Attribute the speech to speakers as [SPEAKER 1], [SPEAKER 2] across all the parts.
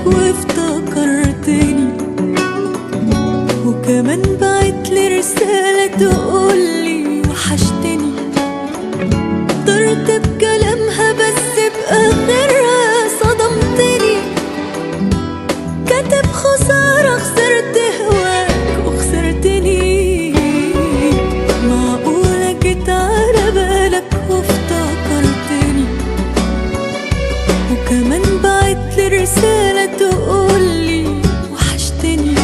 [SPEAKER 1] وافتكرتني وكمان بعتلي رسالة تقولي وحشتني. طرت بكلامها بس بآخرها صدمتني. كاتب خسارة خسرت هواك وخسرتني. معقولة جيت على بالك وافتكرتني وكمان بعتلي رسالة تقولي وحشتني.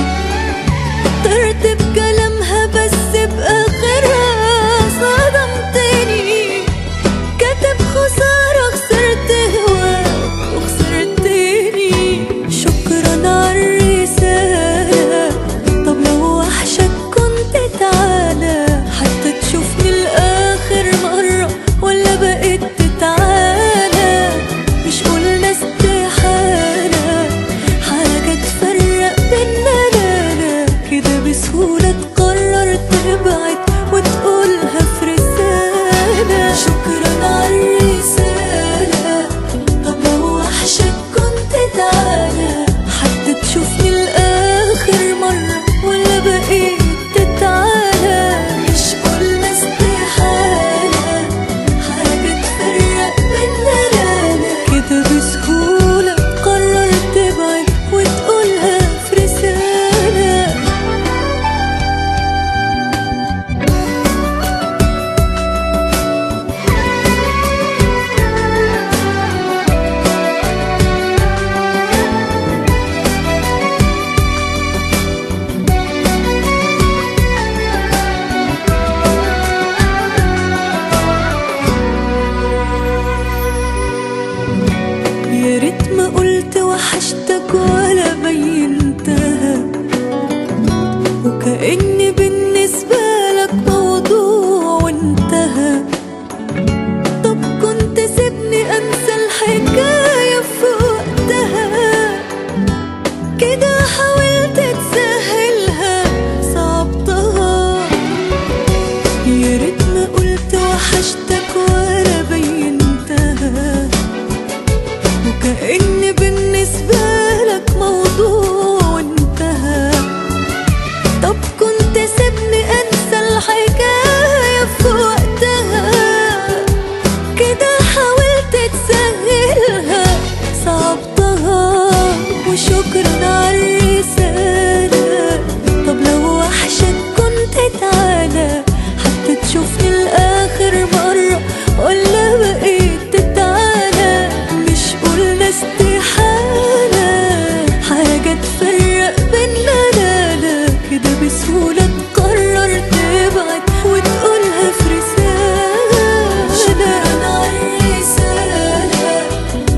[SPEAKER 1] طرت بكلامها بس بآخرها صدمتني. كاتب خسارة خسرت هواك وخسرتني. شكرا عالرسالة. طب لو وحشك كنت تعالى حتى تشوفني الآخر مرة ولا بقيت تتعالى. مش قلنا استحالة حاجة تفرق بينا، لا لا كده بسهولة تقرر تبعد وتقولها في رسالة. شكرا عالرسالة. طب لو وحشك كنت تعالى حتى تشوفني الآخر مرة ولا بقيت تتعالى. مش قلنا استحالة حاجة تفرق بينا، لا لا كده بسهولة تقرر تبعد وتقولها في رسالة. يا ريت ما قلت وحشتك ولا بينتها وكأني بالنسبة لك موضوع وانتهى. طب كنت سيبني انسى الحكاية في وقتها. كده حاولت تسهلها صعبتها. يا ريت ما قلت وحشتك ولا بينتها وكأني بالنسبة لك موضوع وانتهى. طب كنت سيبني انسى الحكاية في وقتها. كده حاولت تسهلها صعبتها. وشكرا عالرسالة. طب لو وحشك كنت تعالى حتى تشوفني الآخر مرة ولا بقيت تتعالى. مش قلنا استحالة حاجة تفرق بينا، لا لا كده بسهولة تقرر تبعد وتقولها في رسالة. شكرا عالرسالة.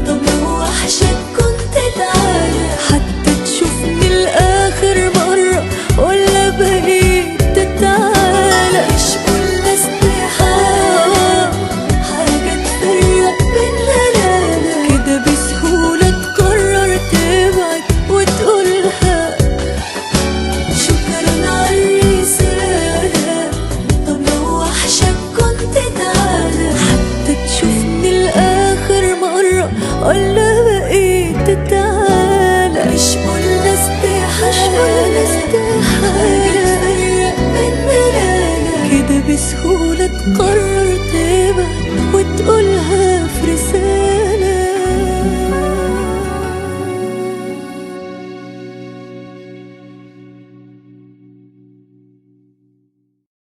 [SPEAKER 1] طب لو وحشك كنت تعالى حتى تشوفني الآخر مرة ولا بقيت تتعالى. مش قلنا استحالة حاجة تفرق بينا، لا لا كده بسهولة تقرر تبعد وتقولها. شكرا عالرسالة. طب لو وحشك كنت تعالى حتى تشوفني الآخر مرة ولا بقيت تتعالى. مش قلنا استحالة حاجة تفرق بينا، لا لا كده بسهولة تقرر